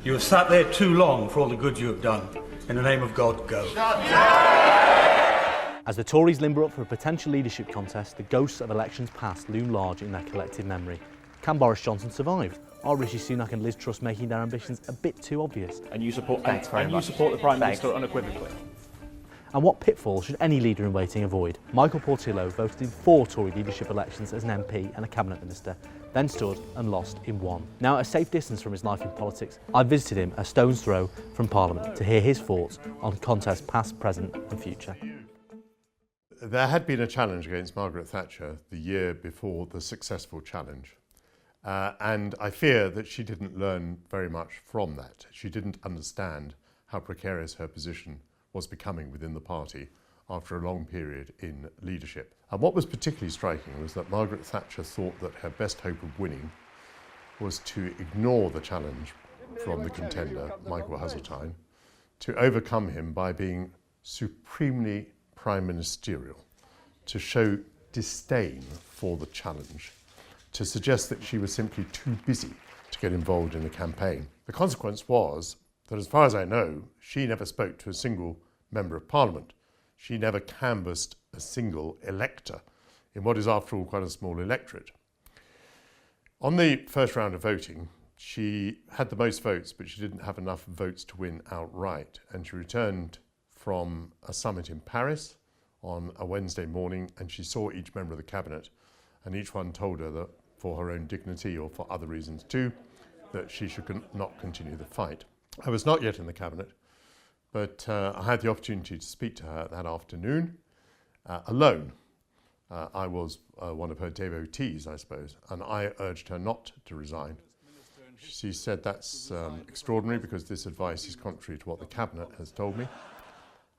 You have sat there too long for all the good you have done. In the name of God, go. As the Tories limber up for a potential leadership contest, the ghosts of elections past loom large in their collective memory. Can Boris Johnson survive? Are Rishi Sunak and Liz Truss making their ambitions a bit too obvious? And you support the Prime Minister unequivocally. And what pitfalls should any leader in waiting avoid? Michael Portillo voted in 4 Tory leadership elections as an MP and a cabinet minister, then stood and lost in 1. Now, at a safe distance from his life in politics, I visited him a stone's throw from Parliament to hear his thoughts on contests past, present and future. There had been a challenge against Margaret Thatcher the year before the successful challenge. And I fear that she didn't learn very much from that. She didn't understand how precarious her position was becoming within the party after a long period in leadership. And what was particularly striking was that Margaret Thatcher thought that her best hope of winning was to ignore the challenge from the contender, Michael Heseltine, to overcome him by being supremely prime ministerial, to show disdain for the challenge, to suggest that she was simply too busy to get involved in the campaign. The consequence was that, as far as I know, she never spoke to a single member of Parliament. She never canvassed a single elector in what is, after all, quite a small electorate. On the first round of voting, she had the most votes, but she didn't have enough votes to win outright. And she returned from a summit in Paris on a Wednesday morning, and she saw each member of the cabinet, and each one told her that for her own dignity or for other reasons too, that she should not continue the fight. I was not yet in the cabinet, but I had the opportunity to speak to her that afternoon alone. I was one of her devotees, I suppose, and I urged her not to resign. She said that's extraordinary because this advice is contrary to what the cabinet has told me.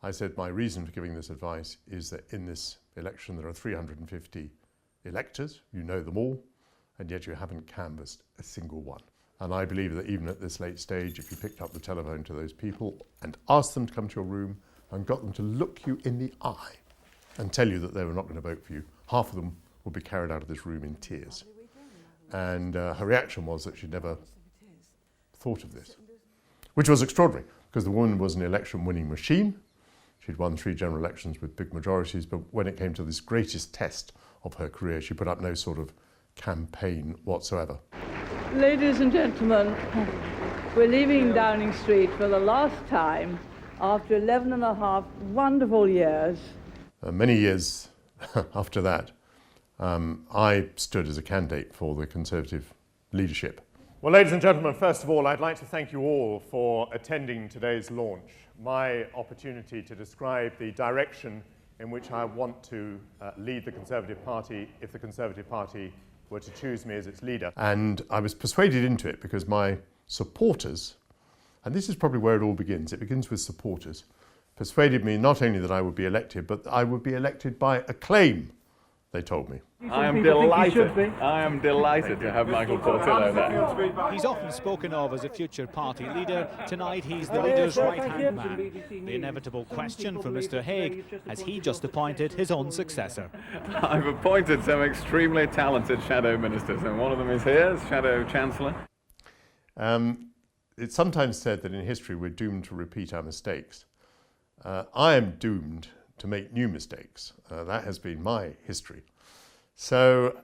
I said my reason for giving this advice is that in this election there are 350 electors, you know them all, and yet you haven't canvassed a single one. And I believe that even at this late stage, if you picked up the telephone to those people and asked them to come to your room and got them to look you in the eye and tell you that they were not going to vote for you, half of them would be carried out of this room in tears. And her reaction was that she'd never thought of this, which was extraordinary because the woman was an election-winning machine. She'd won 3 general elections with big majorities, but when it came to this greatest test of her career, she put up no sort of campaign whatsoever. Ladies and gentlemen, we're leaving Downing Street for the last time after 11 and a half wonderful years. Many years after that, I stood as a candidate for the Conservative leadership. Well, ladies and gentlemen, first of all, I'd like to thank you all for attending today's launch, my opportunity to describe the direction in which I want to lead the Conservative Party if the Conservative Party were to choose me as its leader. And I was persuaded into it because my supporters, and this is probably where it all begins, it begins with supporters, persuaded me not only that I would be elected, but I would be elected by acclaim, they told me. I am delighted to have Michael Portillo there. He's often spoken of as a future party leader. Tonight he's the leader's right-hand man. The inevitable question for Mr. Hague, has he just appointed his own successor? I've appointed some extremely talented shadow ministers, and one of them is here, as Shadow Chancellor. It's sometimes said that in history we're doomed to repeat our mistakes. I am doomed to make new mistakes. That has been my history. So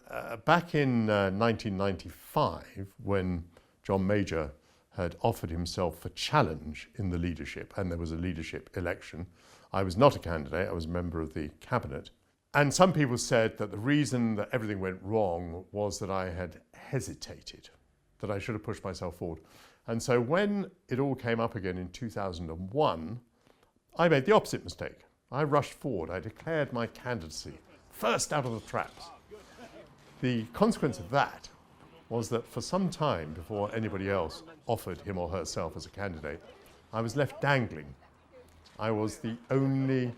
back in 1995, when John Major had offered himself a challenge in the leadership, and there was a leadership election, I was not a candidate, I was a member of the cabinet. And some people said that the reason that everything went wrong was that I had hesitated, that I should have pushed myself forward. And so when it all came up again in 2001, I made the opposite mistake. I rushed forward. I declared my candidacy, first out of the traps. The consequence of that was that for some time before anybody else offered him or herself as a candidate, I was left dangling. I was the only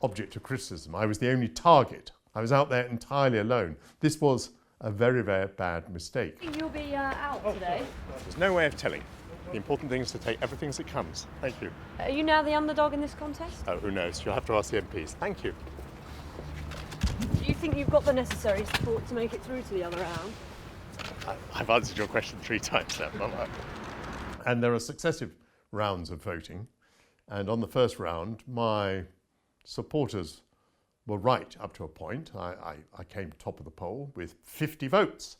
object of criticism. I was the only target. I was out there entirely alone. This was a very, very bad mistake. Think you'll be out today? There's no way of telling. The important thing is to take everything as it comes. Thank you. Are you now the underdog in this contest? Oh, who knows? You'll have to ask the MPs. Thank you. Do you think you've got the necessary support to make it through to the other round? I've answered your question 3 times now. And there are successive rounds of voting. And on the first round, my supporters were right up to a point. I came top of the poll with 50 votes.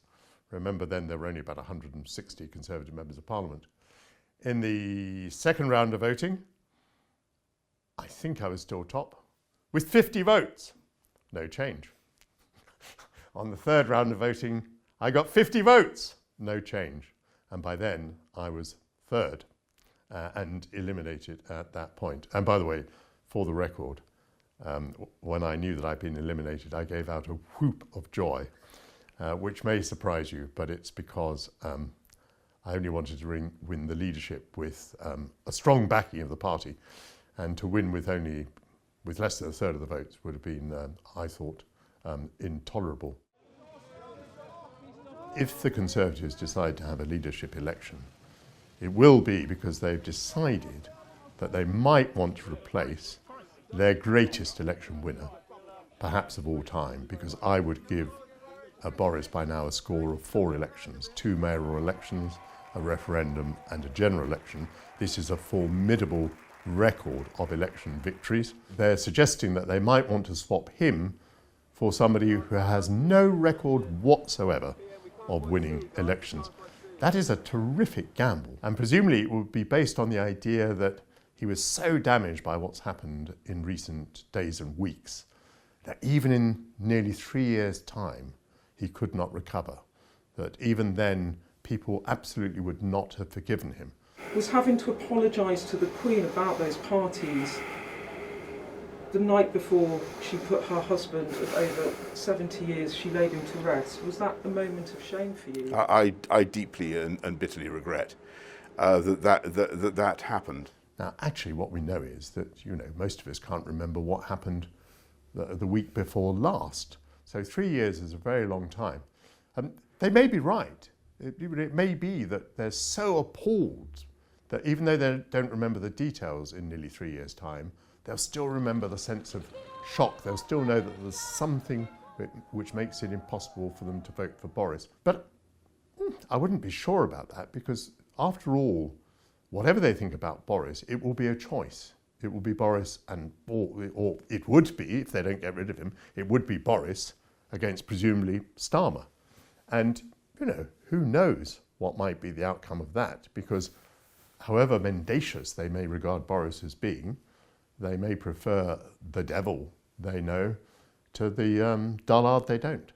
Remember then there were only about 160 Conservative members of Parliament. In the second round of voting, I think I was still top with 50 votes. No change. On the third round of voting, I got 50 votes. No change. And by then, I was third and eliminated at that point. And by the way, for the record, when I knew that I'd been eliminated, I gave out a whoop of joy, which may surprise you, but it's because I only wanted to win the leadership with a strong backing of the party, and to win with less than a third of the votes would have been, I thought, intolerable. If the Conservatives decide to have a leadership election, it will be because they've decided that they might want to replace their greatest election winner, perhaps of all time, because I would give Boris by now a score of 4 elections, 2 mayoral elections, a referendum and a general election. This is a formidable record of election victories. They're suggesting that they might want to swap him for somebody who has no record whatsoever of winning elections. That is a terrific gamble, and presumably it would be based on the idea that he was so damaged by what's happened in recent days and weeks that even in nearly 3 years' time, he could not recover. That even then, people absolutely would not have forgiven him. Was having to apologise to the Queen about those parties the night before she put her husband of over 70 years, she laid him to rest. Was that a moment of shame for you? I deeply and bitterly regret that happened. Now, actually, what we know is that, most of us can't remember what happened the week before last. So 3 years is a very long time. They may be right. It may be that they're so appalled that even though they don't remember the details in nearly 3 years' time, they'll still remember the sense of shock. They'll still know that there's something which makes it impossible for them to vote for Boris. But I wouldn't be sure about that, because after all, whatever they think about Boris, it will be a choice. It will be Boris or it would be, if they don't get rid of him, it would be Boris against presumably Starmer. And, who knows what might be the outcome of that, because however mendacious they may regard Boris as being, they may prefer the devil they know to the dullard they don't.